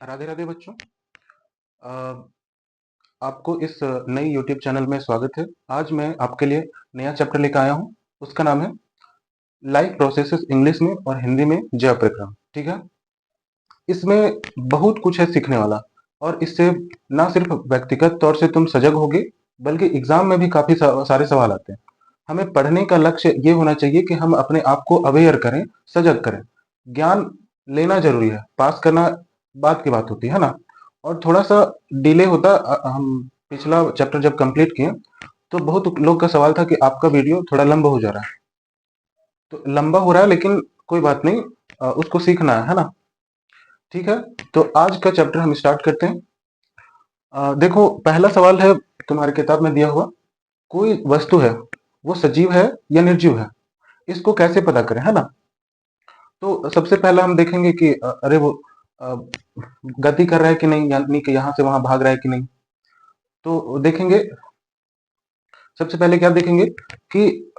राधे राधे बच्चों। अ, आपको इस नई यूट्यूब चैनल में स्वागत है। आज मैं आपके लिए नया चैप्टर लेकर आया हूँ। उसका नाम है लाइफ प्रोसेसेस, इंग्लिश में और हिंदी में जय प्रक्रम। ठीक है, इसमें बहुत कुछ है सीखने वाला और इससे ना सिर्फ व्यक्तिगत तौर से तुम सजग होगे बल्कि एग्जाम में भी काफी सारे सवाल आते हैं। हमें पढ़ने का लक्ष्य ये होना चाहिए कि हम अपने आप को अवेयर करें, सजग करें। ज्ञान लेना जरूरी है, पास करना बात की बात होती है ना। और थोड़ा सा डिले होता। हम पिछला चैप्टर जब कंप्लीट किए तो बहुत लोग का सवाल था कि आपका वीडियो थोड़ा लंबा हो जा रहा है। तो लंबा हो रहा है लेकिन कोई बात नहीं, उसको सीखना है ना। ठीक है, तो आज का चैप्टर हम स्टार्ट करते हैं। देखो, पहला सवाल है तुम्हारी किताब में दिया हुआ, कोई वस्तु है वो सजीव है या निर्जीव है, इसको कैसे पता करें, है ना। तो सबसे पहला हम देखेंगे कि अरे वो अ, गति कर रहा है कि नहीं, यानी कि यहाँ से वहां भाग रहा है कि नहीं। तो देखेंगे, सबसे पहले क्या देखेंगे कि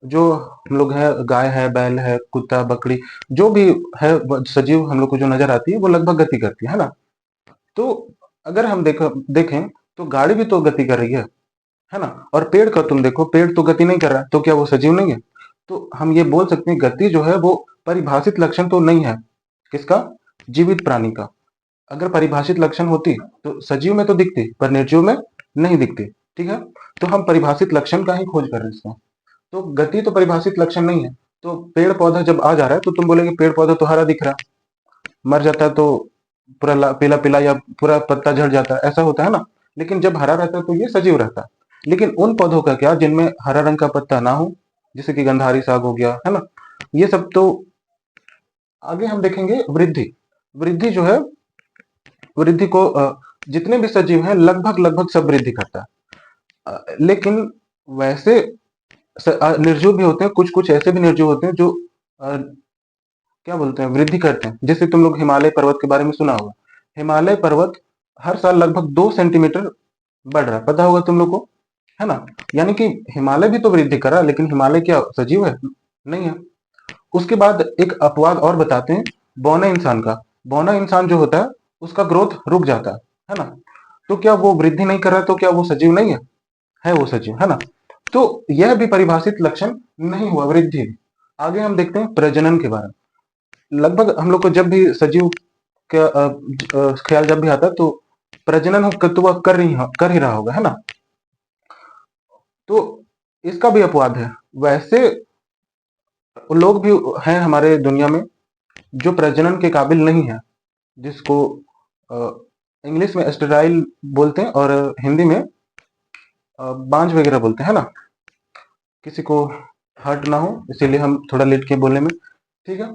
जो हम लोग है, गाय है, बैल है, कुत्ता, बकरी, जो भी है सजीव हम लोग को जो नजर आती है वो लगभग गति करती है ना। तो अगर हम देखें तो गाड़ी भी तो गति कर रही है ना। और पेड़ का तुम देखो, पेड़ तो गति नहीं कर रहा है, तो क्या वो सजीव नहीं है। तो हम ये बोल सकते हैं गति जो है वो परिभाषित लक्षण तो नहीं है। किसका? जीवित प्राणी का। अगर परिभाषित लक्षण होती तो सजीव में तो दिखती पर निर्जीव में नहीं दिखती। ठीक है, तो हम परिभाषित लक्षण का ही खोज कर रहे हैं इसमें। तो गति तो परिभाषित लक्षण नहीं है। तो पेड़ पौधा जब आ जा रहा है तो तुम बोलेगे पेड़ पौधा तो हरा दिख रहा है, मर जाता है तो पूरा पीला पीला या पूरा पत्ता झड़ जाता है, ऐसा होता है ना। लेकिन जब हरा रहता है तो ये सजीव रहता है। लेकिन उन पौधों का क्या जिनमें हरा रंग का पत्ता ना हो, जैसे कि गंधारी साग हो गया, है ना। ये सब तो आगे हम देखेंगे। वृद्धि, वृद्धि जो है, वृद्धि को जितने भी सजीव हैं लगभग लगभग सब वृद्धि करता है। लेकिन वैसे निर्जीव भी होते हैं, कुछ कुछ ऐसे भी निर्जीव होते हैं जो क्या बोलते हैं, वृद्धि करते हैं। जैसे तुम लोग हिमालय पर्वत के बारे में सुना होगा। हिमालय पर्वत हर साल लगभग 2 सेंटीमीटर बढ़ रहा है, पता होगा तुम लोग को, है ना। यानी कि हिमालय भी तो वृद्धि कर रहा है, लेकिन हिमालय क्या सजीव है? नहीं है। उसके बाद एक अपवाद और बताते हैं, बौना इंसान का। बौना इंसान जो होता है उसका ग्रोथ रुक जाता है ना। तो क्या वो वृद्धि नहीं कर रहा है, तो क्या वो सजीव नहीं है? है वो सजीव, है ना। तो यह भी परिभाषित लक्षण नहीं हुआ, वृद्धि। आगे हम देखते हैं प्रजनन के बारे में। लगभग हम लोग को जब भी सजीव का ख्याल जब भी आता है तो प्रजनन तो वह कर ही रहा होगा, है ना। तो इसका भी अपवाद है। वैसे लोग भी हैं हमारे दुनिया में जो प्रजनन के काबिल नहीं है, जिसको इंग्लिश में स्टेराइल बोलते हैं और हिंदी में बांझ वगैरह बोलते हैं, है ना। किसी को हर्ट ना हो इसीलिए हम थोड़ा लेट के बोलने में। ठीक है,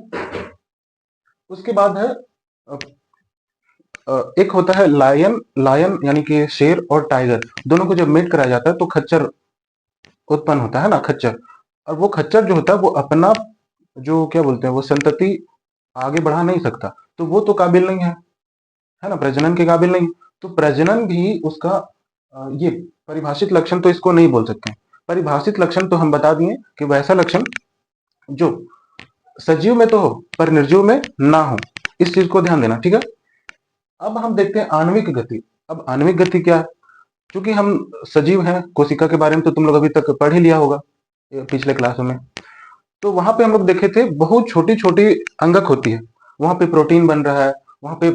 उसके बाद है एक होता है लायन। लायन यानी कि शेर और टाइगर दोनों को जब मेट कराया जाता है तो खच्चर उत्पन्न होता है ना, खच्चर। और वो खच्चर जो होता है वो अपना जो क्या बोलते हैं वो संतति आगे बढ़ा नहीं सकता, तो वो तो काबिल नहीं है ना, प्रजनन के काबिल नहीं। तो प्रजनन भी उसका ये परिभाषित लक्षण तो इसको नहीं बोल सकते। परिभाषित लक्षण तो हम बता दिए कि वैसा लक्षण जो सजीव में तो हो पर निर्जीव में ना हो। इस चीज को ध्यान देना, ठीक है। अब हम देखते हैं आणविक गति। अब आणविक गति क्या है? क्योंकि हम सजीव हैं, कोशिका के बारे में तो तुम लोग अभी तक पढ़ ही लिया होगा पिछले क्लासों में। तो वहां पे हम लोग देखे थे बहुत छोटी छोटी अंगक होती है, वहां पे प्रोटीन बन रहा है, वहां पे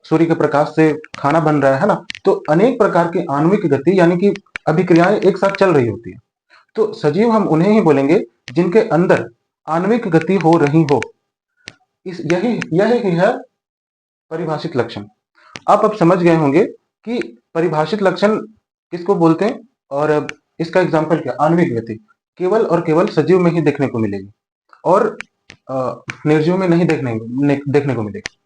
सूर्य के प्रकाश से खाना बन रहा है ना। तो अनेक प्रकार की आणविक गति यानी कि अभिक्रियाएं एक साथ चल रही होती है। तो सजीव हम उन्हें ही बोलेंगे जिनके अंदर आणविक गति हो रही हो। इस यही ही है परिभाषित लक्षण। आप अब समझ गए होंगे कि परिभाषित लक्षण किसको बोलते हैं और इसका एग्जाम्पल क्या, आणविक गति केवल और केवल सजीव में ही देखने को मिलेगी और निर्जीव में नहीं देखने को मिलेगी।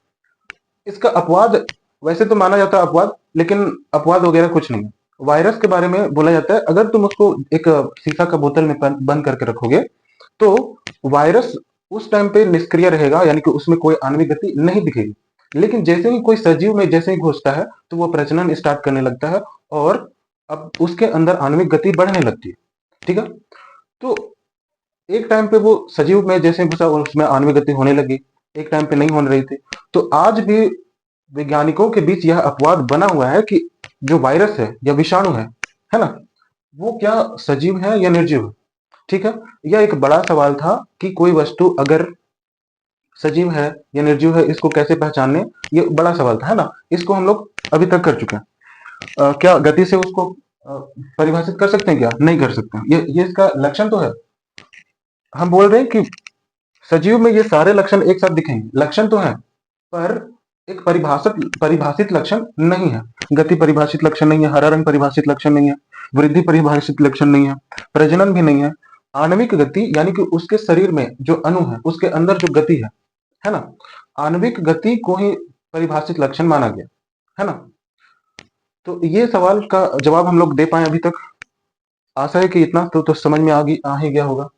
इसका अपवाद वैसे तो माना जाता है अपवाद, लेकिन अपवाद वगैरह कुछ नहीं है। वायरस के बारे में बोला जाता है, अगर तुम उसको एक शीशा का बोतल में बंद करके रखोगे तो वायरस उस टाइम पे निष्क्रिय रहेगा, यानी कि उसमें कोई आणविक गति नहीं दिखेगी। लेकिन जैसे ही कोई सजीव में जैसे ही घुसता है तो वो प्रजनन स्टार्ट करने लगता है और अब उसके अंदर आणविक गति बढ़ने लगती है। ठीक है, तो एक टाइम पे वो सजीव में जैसे घुसा उसमें आणविक गति होने लगी, एक टाइम पे नहीं होने रही थी। तो आज भी वैज्ञानिकों के बीच यह अपवाद बना हुआ है कि जो वायरस है या विषाणु है ना, वो क्या सजीव है या निर्जीव है। ठीक है, यह एक बड़ा सवाल था कि कोई वस्तु अगर सजीव है या निर्जीव है, इसको कैसे पहचानने, ये बड़ा सवाल था, है ना। इसको हम लोग अभी तक कर चुके हैं। क्या गति से उसको परिभाषित कर सकते हैं? क्या नहीं कर सकते हैं। ये इसका लक्षण तो है। हम बोल रहे हैं कि सजीव में ये सारे लक्षण एक साथ दिखेंगे, लक्षण तो है, पर एक परिभाषित परिभाषित लक्षण नहीं है। गति परिभाषित लक्षण नहीं है, हरा रंग परिभाषित लक्षण नहीं है, वृद्धि परिभाषित लक्षण नहीं है, प्रजनन भी नहीं है। आणविक गति यानी कि उसके शरीर में जो अणु है, उसके अंदर जो गति है ना, आणविक गति को ही परिभाषित लक्षण माना गया, है ना। तो ये सवाल का जवाब हम लोग दे पाए अभी तक। आशा है कि इतना तो समझ में आ ही गया होगा।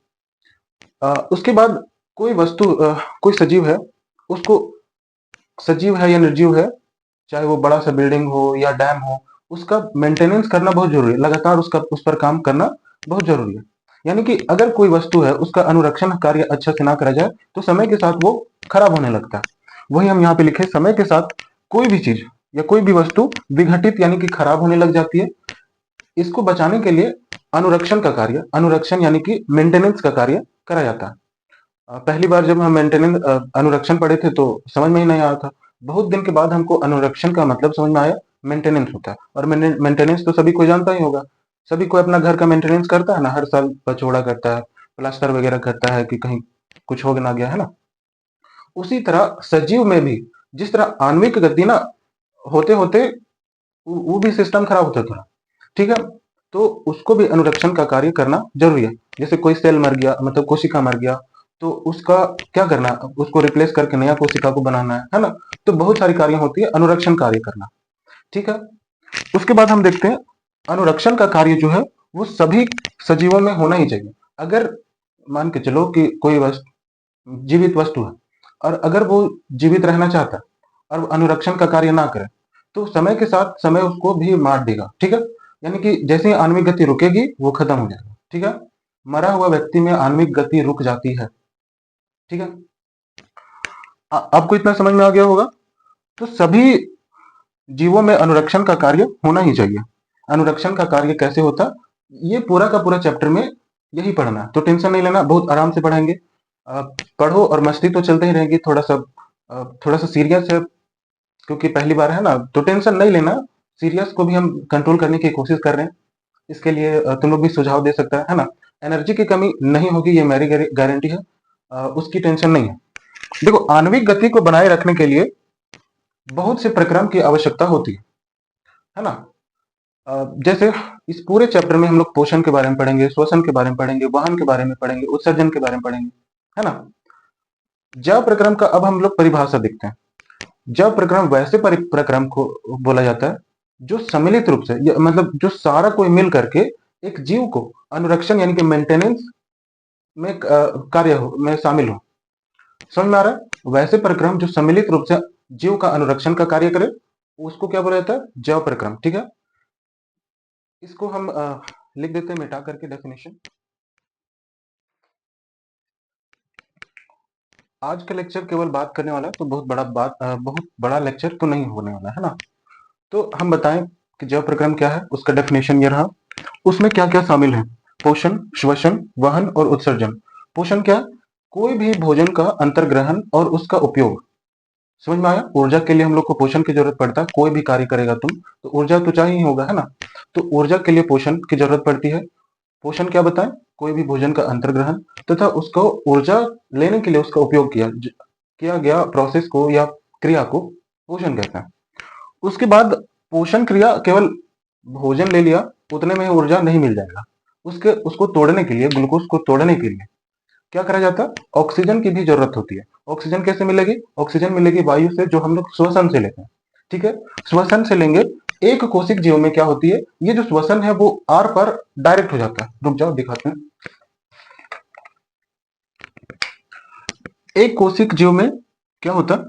उसके बाद कोई वस्तु कोई सजीव है, उसको सजीव है या निर्जीव है, चाहे वो बड़ा सा बिल्डिंग हो या डैम हो, उसका मेंटेनेंस करना बहुत जरूरी है, लगातार उसका उस पर काम करना बहुत जरूरी है। यानी कि अगर कोई वस्तु है, उसका अनुरक्षण कार्य अच्छा से ना करा जाए तो समय के साथ वो खराब होने लगता है। वही हम यहाँ पे लिखे, समय के साथ कोई भी चीज या कोई भी वस्तु विघटित यानी कि खराब होने लग जाती है। इसको बचाने के लिए अनुरक्षण का कार्य, अनुरक्षण यानी कि मेंटेनेंस का कार्य करा जाता है। पहली बार जब हम मेंटेनेंस अनुरक्षण पढ़े थे तो समझ में ही नहीं आया था। बहुत दिन के बाद हमको अनुरक्षण का मतलब समझ में आया, मेंटेनेंस होता है। और मेंटेनेंस तो सभी को जानता ही होगा, सभी को अपना घर का मेंटेनेंस करता है ना, हर साल पचौड़ा करता है, प्लास्टर वगैरह करता है कि कहीं कुछ हो ना गया, है ना। उसी तरह सजीव में भी जिस तरह आणविक गति ना होते होते वो भी सिस्टम खराब होता था, ठीक है। तो उसको भी अनुरक्षण का कार्य करना जरूरी है। जैसे कोई सेल मर गया, मतलब कोशिका मर गया, तो उसका क्या करना, उसको रिप्लेस करके नया कोशिका को बनाना है ना। तो बहुत सारी कार्य होती है, अनुरक्षण कार्य करना, ठीक है। उसके बाद हम देखते हैं अनुरक्षण का कार्य जो है वो सभी सजीवों में होना ही चाहिए। अगर मान के चलो कि कोई जीवित वस्तु है, और अगर वो जीवित रहना चाहता है और अनुरक्षण का कार्य ना करे, तो समय के साथ समय उसको भी मार देगा, ठीक है। यानी कि जैसे ही आणविक गति रुकेगी वो खत्म हो जाएगा, ठीक है। मरा हुआ व्यक्ति में आणविक गति रुक जाती है, ठीक है। आपको इतना समझ में आ गया होगा। तो सभी जीवों में अनुरक्षण का कार्य होना ही चाहिए। अनुरक्षण का कार्य कैसे होता, ये पूरा का पूरा चैप्टर में यही पढ़ना है, तो टेंशन नहीं लेना, बहुत आराम से पढ़ेंगे। पढ़ो और मस्ती तो चलते ही रहेगी, थोड़ा सा सीरियस है क्योंकि पहली बार है ना, तो टेंशन नहीं लेना। सीरियस को भी हम कंट्रोल करने की कोशिश कर रहे हैं, इसके लिए तुम लोग भी सुझाव दे सकता है ना। एनर्जी की कमी नहीं होगी, ये मेरी गारंटी है, उसकी टेंशन नहीं है। देखो, आणविक गति को बनाए रखने के लिए बहुत से प्रक्रम की आवश्यकता होती है ना। जैसे इस पूरे चैप्टर में हम लोग पोषण के बारे में पढ़ेंगे, श्वसन के बारे में पढ़ेंगे, वहन के बारे में पढ़ेंगे, उत्सर्जन के बारे में पढ़ेंगे, है ना। जब प्रक्रम का अब हम लोग परिभाषा देखते हैं। जब प्रक्रम वैसे प्रक्रम को बोला जाता है जो सम्मिलित रूप से, मतलब जो सारा कोई मिल करके एक जीव को अनुरक्षण यानी कि मेंटेनेंस में कार्य में शामिल हो। समझ में आ रहा है? वैसे प्रक्रम जो सम्मिलित रूप से जीव का अनुरक्षण का कार्य करे, उसको क्या बोला जाता है? जैव प्रक्रम, ठीक है। इसको हम लिख देते हैं मिटा करके डेफिनेशन। आज का लेक्चर केवल बात करने वाला है, तो बहुत बड़ा लेक्चर तो नहीं होने वाला है ना। तो हम बताएं कि जैव प्रक्रम क्या है, उसका डेफिनेशन ये रहा। उसमें क्या क्या शामिल है? पोषण, श्वसन, वहन और उत्सर्जन। पोषण क्या? कोई भी भोजन का अंतर्ग्रहण और उसका उपयोग। समझ में आया? ऊर्जा के लिए हम लोग को पोषण की जरूरत पड़ता है। कोई भी कार्य करेगा तुम तो ऊर्जा तो चाहिए ही होगा, है ना। तो ऊर्जा के लिए पोषण की जरूरत पड़ती है। पोषण क्या बताएं? कोई भी भोजन का अंतर्ग्रहण तथा उसको ऊर्जा लेने के लिए उसका उपयोग किया गया प्रोसेस को या क्रिया को पोषण कहते हैं। उसके बाद पोषण क्रिया केवल भोजन ले लिया उतने में ऊर्जा नहीं मिल जाएगा, उसको तोड़ने के लिए, ग्लूकोज को तोड़ने के लिए क्या करा जाता है? ऑक्सीजन की भी जरूरत होती है। ऑक्सीजन कैसे मिलेगी? ऑक्सीजन मिलेगी वायु से, जो हम लोग श्वसन से लेते हैं, ठीक है। श्वसन से लेंगे। एक कोशिक जीव में क्या होती है, ये जो श्वसन है वो आर पर डायरेक्ट हो जाता है। रुक जाओ दिखाते हैं। एक कोशिक जीव में क्या होता है,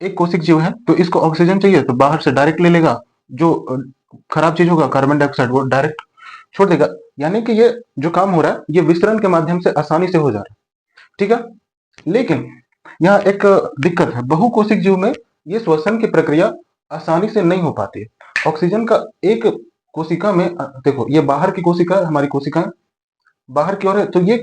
एक कोशिक जीव है तो इसको ऑक्सीजन चाहिए तो बाहर से डायरेक्ट ले लेगा, जो खराब चीज होगा कार्बन डाइऑक्साइड वो डायरेक्ट छोड़ देगा। यानी कि ये जो काम हो रहा है ये विस्तरण के माध्यम से आसानी से हो जा रहा है, ठीक है। लेकिन यहाँ एक दिक्कत है, बहुकोशिक जीव में ये श्वसन की प्रक्रिया आसानी से नहीं हो पाती है। ऑक्सीजन का एक कोशिका में देखो, ये बाहर की कोशिका है, हमारी कोशिकाएं बाहर की ओर है, तो ये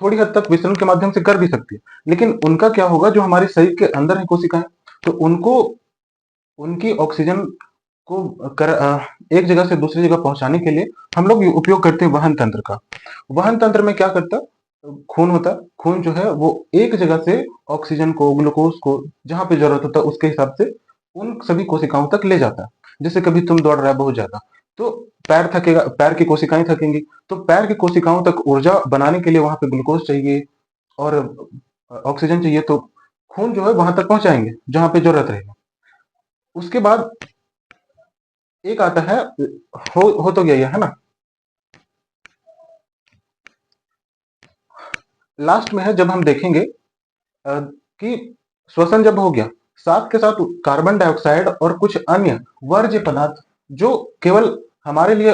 थोड़ी हद तक विसरण के माध्यम से कर भी सकती है, लेकिन उनका क्या होगा, जो हमारे शरीर के अंदर है कोशिकाएं, तो उनको उनकी ऑक्सीजन को एक जगह से दूसरी जगह पहुंचाने के लिए हम लोग उपयोग करते हैं वहन तंत्र का। वहन तंत्र में क्या करता है, खून होता है, खून जो है वो एक जगह से ऑक्सीजन को, ग्लूकोज को जहां पे जरूरत होता है उसके हिसाब से उन सभी कोशिकाओं तक ले जाता है। जैसे कभी तुम दौड़ रहा है बहुत ज्यादा, तो पैर थकेगा, पैर की कोशिकाएं थकेंगी, तो पैर की कोशिकाओं तक ऊर्जा बनाने के लिए वहां पे ग्लूकोज चाहिए और ऑक्सीजन चाहिए, तो खून जो है वहां तक पहुंचाएंगे जहां पे जरूरत रहेगी। उसके बाद एक आता है, हो तो गया ये, है ना। लास्ट में है, जब हम देखेंगे कि श्वसन जब हो गया, साथ के साथ कार्बन डाइऑक्साइड और कुछ अन्य वर्ज्य पदार्थ जो केवल हमारे लिए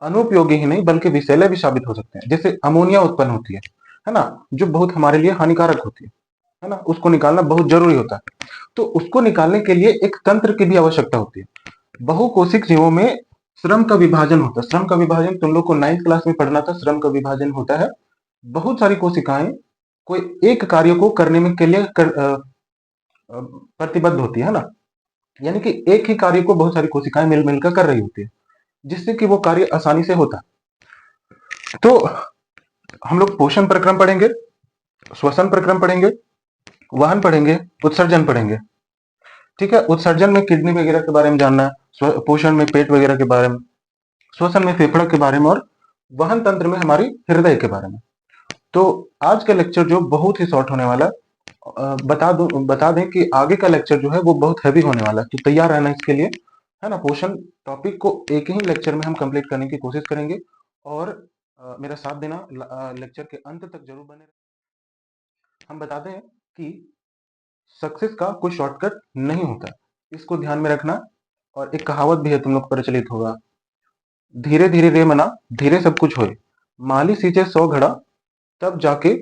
अनुपयोगी ही नहीं बल्कि विषैले भी साबित हो सकते हैं, जैसे अमोनिया उत्पन्न होती है ना, जो बहुत हमारे लिए हानिकारक होती है ना, उसको निकालना बहुत जरूरी होता है। तो उसको निकालने के लिए एक तंत्र की भी आवश्यकता होती है। बहुकोशिक जीवों में श्रम का विभाजन होता है। श्रम का विभाजन तुम लोग को 9th क्लास में पढ़ना था। श्रम का विभाजन होता है, बहुत सारी कोशिकाएं कोई एक कार्य को करने में के लिए प्रतिबद्ध होती है ना, यानी कि एक ही कार्य को बहुत सारी कोशिकाएं मिल मिलकर कर रही होती है, जिससे कि वो कार्य आसानी से होता है। तो हम लोग पोषण प्रक्रम पढ़ेंगे, श्वसन प्रक्रम पढ़ेंगे, वहन पढ़ेंगे, उत्सर्जन पढ़ेंगे। ठीक है, उत्सर्जन में किडनी वगैरह के बारे में जानना है, पोषण में पेट वगैरह के बारे में, श्वसन में फेफड़ा के बारे में, और वहन तंत्र में हमारी हृदय के बारे में। तो आज का लेक्चर जो बहुत ही शॉर्ट होने वाला है, बता दें कि आगे का लेक्चर जो है वो बहुत हैवी होने वाला है, तो तैयार रहना इसके लिए, है ना। पोषण टॉपिक को एक ही लेक्चर में हम कंप्लीट करने की कोशिश करेंगे, और मेरा साथ देना, लेक्चर के अंत तक जरूर बने। हम बताते हैं कि सक्सेस का कोई शॉर्टकट नहीं होता, इसको ध्यान में रखना। और एक कहावत भी है, तुम लोग प्रचलित होगा, धीरे धीरे रे मना, धीरे सब कुछ होए, माली सींचे 100 घड़ा, तब जाके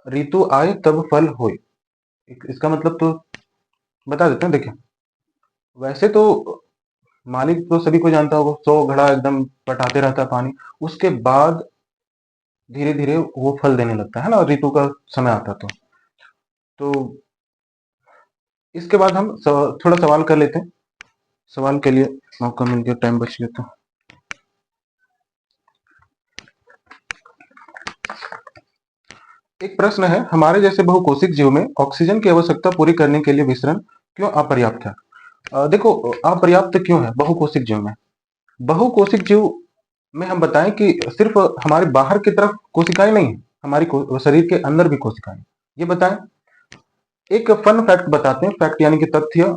ऋतु आए तब फल होए। इसका मतलब तो बता देते हैं। देखिए, वैसे तो मालिक तो सभी को जानता होगा, 100 घड़ा एकदम पटाते रहता है पानी, उसके बाद धीरे धीरे वो फल देने लगता है ना, ऋतु का समय आता तो इसके बाद हम थोड़ा सवाल कर लेते हैं। सवाल के लिए मौका मिल गया, टाइम बच गया तो एक प्रश्न है, हमारे जैसे बहुकोशिक जीव में ऑक्सीजन की आवश्यकता पूरी करने के लिए विसरण क्यों अपर्याप्त है? देखो, अपर्याप्त क्यों है बहुकोशिक जीव में? बहुकोशिक जीव में हम बताएं कि सिर्फ हमारे बाहर की तरफ कोशिकाएं नहीं है, हमारी शरीर के अंदर भी कोशिकाएं, ये बताएं। एक फन फैक्ट बताते हैं, फैक्ट यानी कि तथ्य,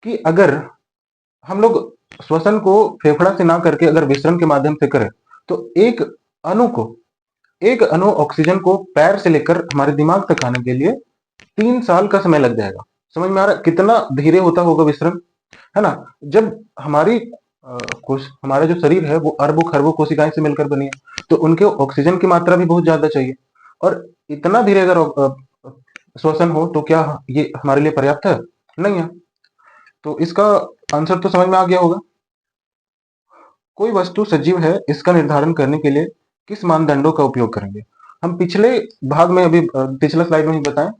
कि अगर हम लोग श्वसन को फेफड़ा से ना करके अगर विसरण के माध्यम से करें, तो अणु को एक अणु ऑक्सीजन को पैर से लेकर हमारे दिमाग तक आने के लिए 3 साल का समय लग जाएगा। समझ में आ रहा है कितना धीरे होता होगा विसरण, है ना। जब हमारा जो शरीर है वो अरबों खरबों कोशिकाएं से मिलकर बनी है, तो उनके ऑक्सीजन की मात्रा भी बहुत ज्यादा चाहिए, और इतना धीरे अगर श्वसन हो तो क्या ये हमारे लिए पर्याप्त है? नहीं है। तो इसका आंसर तो समझ में आ गया होगा। कोई वस्तु सजीव है, इसका निर्धारण करने के लिए किस मानदंडों का उपयोग करेंगे? हम पिछले भाग में, अभी पिछला स्लाइड में ही बताएं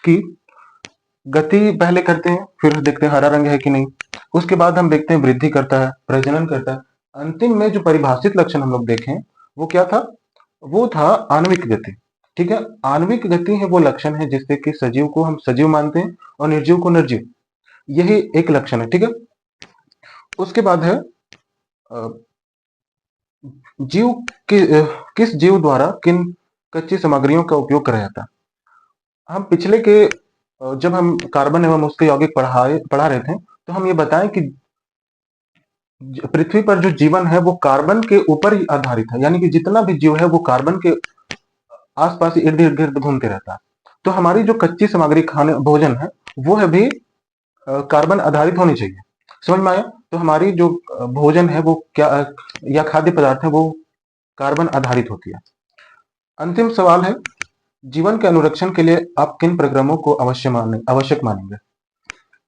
कि गति पहले करते हैं, फिर देखते हैं हरा रंग है कि नहीं, उसके बाद हम देखते हैं वृद्धि करता है, प्रजनन करता है, अंतिम में जो परिभाषित लक्षण हम लोग देखें वो क्या था? वो था आणविक गति। ठीक है, आणविक गति है वो लक्षण है जिससे कि सजीव को हम सजीव मानते हैं और निर्जीव को निर्जीव, यही एक लक्षण है। ठीक है, उसके बाद है जीव किस जीव द्वारा किन कच्ची सामग्रियों का उपयोग करा जाता है? हम पिछले के जब हम कार्बन एवं उसके यौगिक पढ़ा रहे थे, तो हम ये बताएं कि पृथ्वी पर जो जीवन है वो कार्बन के ऊपर ही आधारित है, यानी कि जितना भी जीव है वो कार्बन के आसपास ही इर्द गिर्द घूमते रहता है। तो हमारी जो कच्ची सामग्री खाने भोजन है वो है भी कार्बन आधारित होनी चाहिए। समझ में आया? तो हमारी जो भोजन है वो क्या या खाद्य पदार्थ है वो कार्बन आधारित होती है। अंतिम सवाल है, जीवन के अनुरक्षण के लिए आप किन प्रक्रमों को आवश्यक मानेंगे?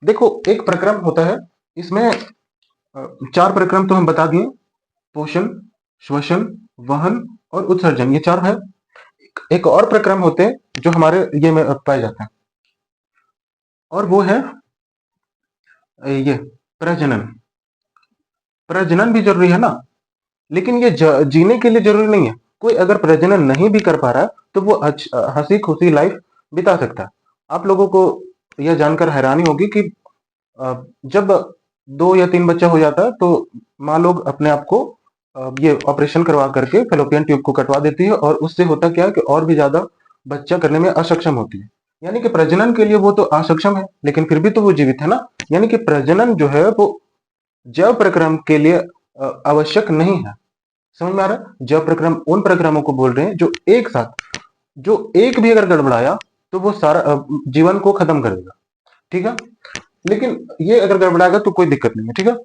देखो, एक प्रक्रम होता है, इसमें 4 प्रक्रम तो हम बता दिए, पोषण, श्वसन, वहन और उत्सर्जन, ये 4 है। एक और प्रक्रम होते हैं जो हमारे ये में पाए जाते हैं, और वो है ये प्रजनन। प्रजनन भी जरूरी है ना, लेकिन ये जीने के लिए जरूरी नहीं है। कोई अगर प्रजनन नहीं भी कर पा रहा है तो वो हंसी खुशी लाइफ बिता सकता है। आप लोगों को यह जानकर हैरानी होगी कि जब 2 या 3 बच्चा हो जाता है तो माँ लोग अपने आप को ये ऑपरेशन करवा करके फेलोपियन ट्यूब को कटवा देती है, और उससे होता क्या है कि और भी ज्यादा बच्चा करने में असक्षम होती है। यानी कि प्रजनन के लिए वो तो असक्षम है, लेकिन फिर भी तो वो जीवित है ना। यानी कि प्रजनन जो है वो जैव प्रक्रम के लिए आवश्यक नहीं है। समझ में आ रहा है? जैव प्रक्रम उन प्रक्रमों को बोल रहे हैं जो एक साथ, जो एक भी अगर गड़बड़ाया तो वो सारा जीवन को खत्म कर देगा। ठीक है, लेकिन ये अगर गड़बड़ाएगा तो कोई दिक्कत नहीं है। ठीक है,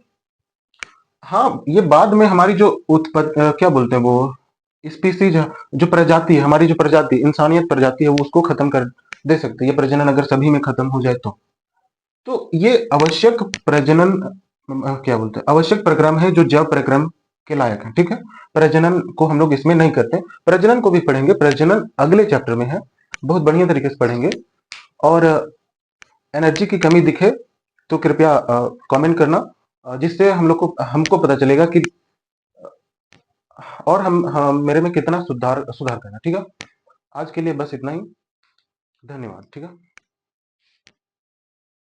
हाँ, ये बाद में हमारी जो क्या बोलते हैं वो स्पीसीज, जो प्रजाति है, हमारी जो प्रजाति, इंसानियत प्रजाति है, वो उसको खत्म कर दे सकते हैं। ये प्रजनन अगर सभी में खत्म हो जाए तो ये आवश्यक प्रजनन क्या बोलते हैं, आवश्यक प्रक्रम है जो जैव प्रक्रम के लायक है। ठीक है, प्रजनन को हम लोग इसमें नहीं करते। प्रजनन को भी पढ़ेंगे, प्रजनन अगले चैप्टर में है, बहुत बढ़िया तरीके से पढ़ेंगे। और एनर्जी की कमी दिखे तो कृपया कमेंट करना, जिससे हम लोग को हमको पता चलेगा कि और हम मेरे में कितना सुधार सुधार करना। ठीक है, आज के लिए बस इतना ही। धन्यवाद। ठीक है।